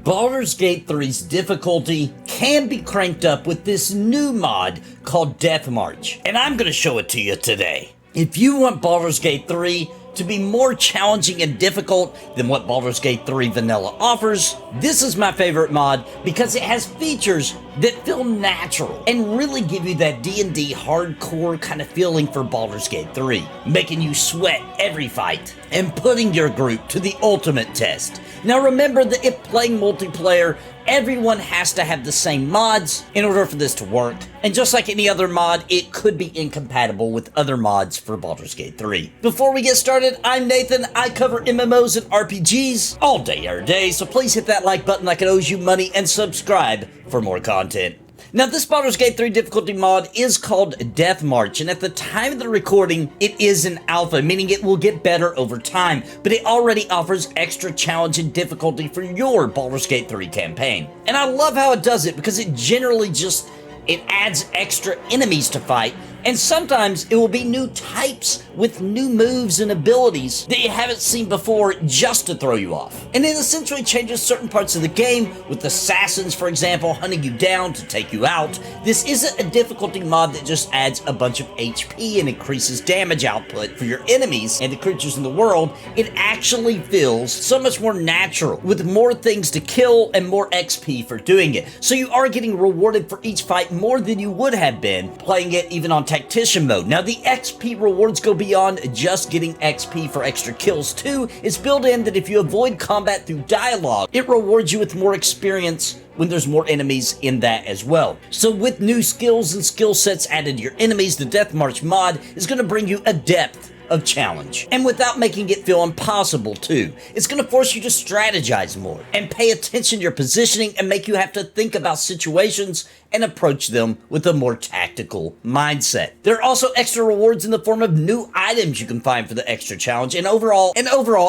Baldur's Gate 3's difficulty can be cranked up with this new mod called Death March, and I'm going to show it to you today. If you want Baldur's Gate 3 to be more challenging and difficult than what Baldur's Gate 3 Vanilla offers, this is my favorite mod because it has features that feel natural and really give you that D&D hardcore kind of feeling for Baldur's Gate 3, making you sweat every fight and putting your group to the ultimate test. Now remember that if playing multiplayer, everyone has to have the same mods in order for this to work, and just like any other mod, it could be incompatible with other mods for Baldur's Gate 3. Before we get started, I'm Nathan. I cover MMOs and RPGs all day, every day, so please hit that like button like it owes you money and subscribe for more content. Now, this Baldur's Gate 3 difficulty mod is called Death March, and at the time of the recording, it is an alpha, meaning it will get better over time, but it already offers extra challenge and difficulty for your Baldur's Gate 3 campaign. And I love how it does it, because it generally it adds extra enemies to fight, and sometimes it will be new types with new moves and abilities that you haven't seen before just to throw you off. And it essentially changes certain parts of the game, with assassins, for example, hunting you down to take you out. This isn't a difficulty mod that just adds a bunch of HP and increases damage output for your enemies and the creatures in the world. It actually feels so much more natural, with more things to kill and more XP for doing it. So you are getting rewarded for each fight more than you would have been playing it even on Tactician mode. Now, the XP rewards go beyond just getting XP for extra kills too. It's built in that if you avoid combat through dialogue, it rewards you with more experience when there's more enemies in that as well. So with new skills and skill sets added to your enemies, the Death March mod is going to bring you a depth of challenge, and without making it feel impossible too. It's going to force you to strategize more and pay attention to your positioning and make you have to think about situations and approach them with a more tactical mindset. There are also extra rewards in the form of new items you can find for the extra challenge, and overall,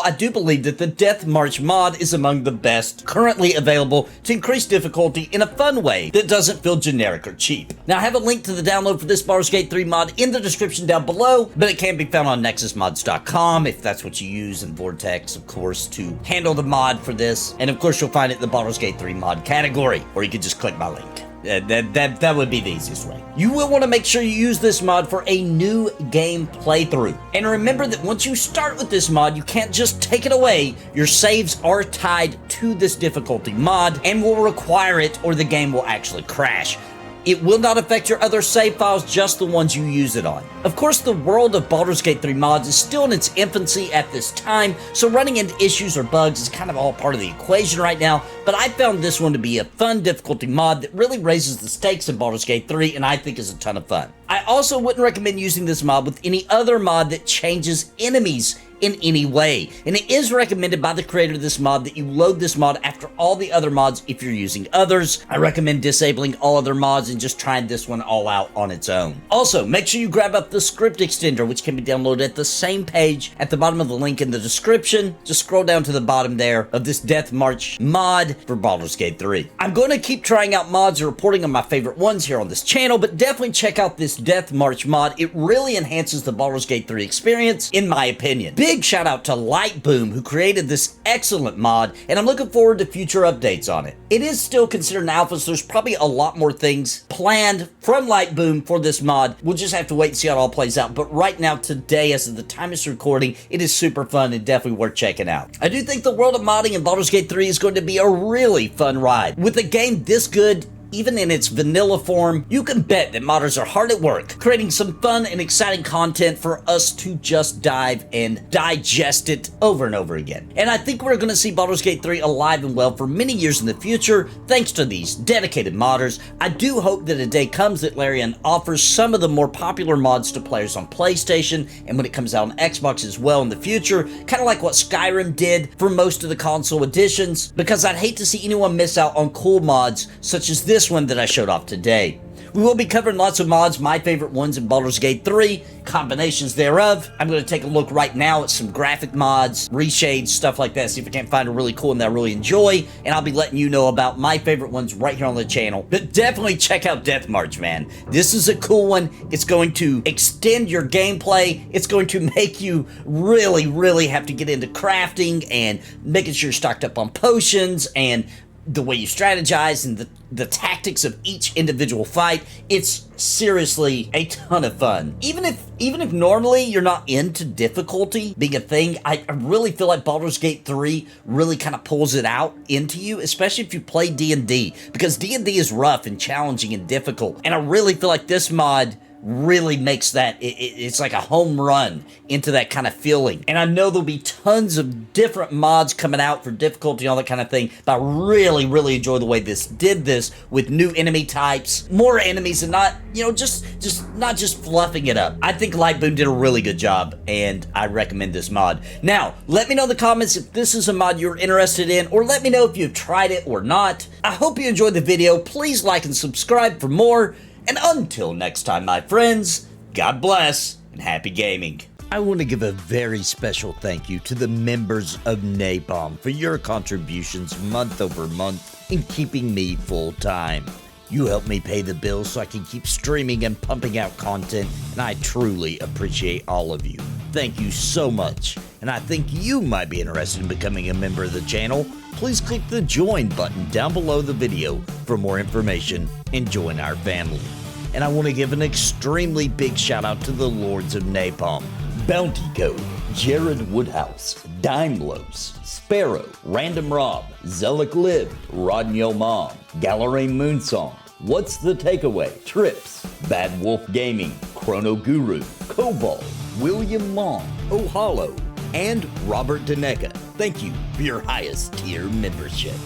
I do believe that the Death March mod is among the best currently available to increase difficulty in a fun way that doesn't feel generic or cheap. Now, I have a link to the download for this Baldur's Gate 3 mod in the description down below, but it can be found on nexusmods.com if that's what you use, and Vortex, of course, to handle the mod for this. And of course, you'll find it in the Baldur's Gate 3 mod category, or you could just click my link. That would be the easiest way. You will want to make sure you use this mod for a new game playthrough. And remember that once you start with this mod, you can't just take it away. Your saves are tied to this difficulty mod and will require it, or the game will actually crash. It will not affect your other save files, just the ones you use it on. Of course, the world of Baldur's Gate 3 mods is still in its infancy at this time, so running into issues or bugs is kind of all part of the equation right now, but I found this one to be a fun difficulty mod that really raises the stakes in Baldur's Gate 3, and I think is a ton of fun. I also wouldn't recommend using this mod with any other mod that changes enemies in any way, and it is recommended by the creator of this mod that you load this mod after all the other mods if you're using others. I recommend disabling all other mods and just trying this one all out on its own. Also, make sure you grab up the script extender, which can be downloaded at the same page at the bottom of the link in the description. Just scroll down to the bottom there of this Death March mod for Baldur's Gate 3. I'm going to keep trying out mods and reporting on my favorite ones here on this channel, but definitely check out this Death March mod. It really enhances the Baldur's Gate 3 experience, in my opinion. Big shout out to Lightboom, who created this excellent mod, and I'm looking forward to future updates on it. It is still considered an alpha, so there's probably a lot more things planned from Lightboom for this mod. We'll just have to wait and see how it all plays out, but right now, today, as of the time of this recording, it is super fun and definitely worth checking out. I do think the world of modding in Baldur's Gate 3 is going to be a really fun ride. With a game this good, even in its vanilla form, you can bet that modders are hard at work, creating some fun and exciting content for us to just dive and digest it over and over again. And I think we're going to see Baldur's Gate 3 alive and well for many years in the future, thanks to these dedicated modders. I do hope that a day comes that Larian offers some of the more popular mods to players on PlayStation, and when it comes out on Xbox as well in the future, kind of like what Skyrim did for most of the console editions, because I'd hate to see anyone miss out on cool mods such as this one that I showed off today. We will be covering lots of mods, my favorite ones in Baldur's Gate 3, combinations thereof. I'm going to take a look right now at some graphic mods, reshades, stuff like that, see if I can't find a really cool one that I really enjoy, and I'll be letting you know about my favorite ones right here on the channel. But definitely check out Death March, man. This is a cool one. It's going to extend your gameplay. It's going to make you really have to get into crafting and making sure you're stocked up on potions and the way you strategize and the tactics of each individual fight. It's seriously a ton of fun. Even if normally you're not into difficulty being a thing, I really feel like Baldur's Gate 3 really kind of pulls it out into you, especially if you play D&D, because D&D is rough and challenging and difficult, and I really feel like this mod really makes that, it's like a home run into that kind of feeling. And I know there'll be tons of different mods coming out for difficulty, all that kind of thing, but I really enjoy the way this did this with new enemy types, more enemies, and not, you know, just not just fluffing it up. I think Lightboon did a really good job, and I recommend this mod. Now, let me know in the comments if this is a mod you're interested in, or let me know if you've tried it or not. I hope you enjoyed the video. Please like and subscribe for more. And until next time, my friends, God bless and happy gaming. I want to give a very special thank you to the members of Napalm for your contributions month over month in keeping me full time. You help me pay the bills so I can keep streaming and pumping out content, and I truly appreciate all of you. Thank you so much. And I think you might be interested in becoming a member of the channel. Please click the join button down below the video for more information and join our family. And I want to give an extremely big shout out to the Lords of Napalm: Bounty Code, Jared Woodhouse, Dimlos, Sparrow, Random Rob, Zelik Liv, Rodney Mom, Gallery Moonsong, What's the Takeaway, Trips, Bad Wolf Gaming, Chrono Guru, Cobalt, William Long, Ohalo, and Robert Daneka. Thank you for your highest tier membership.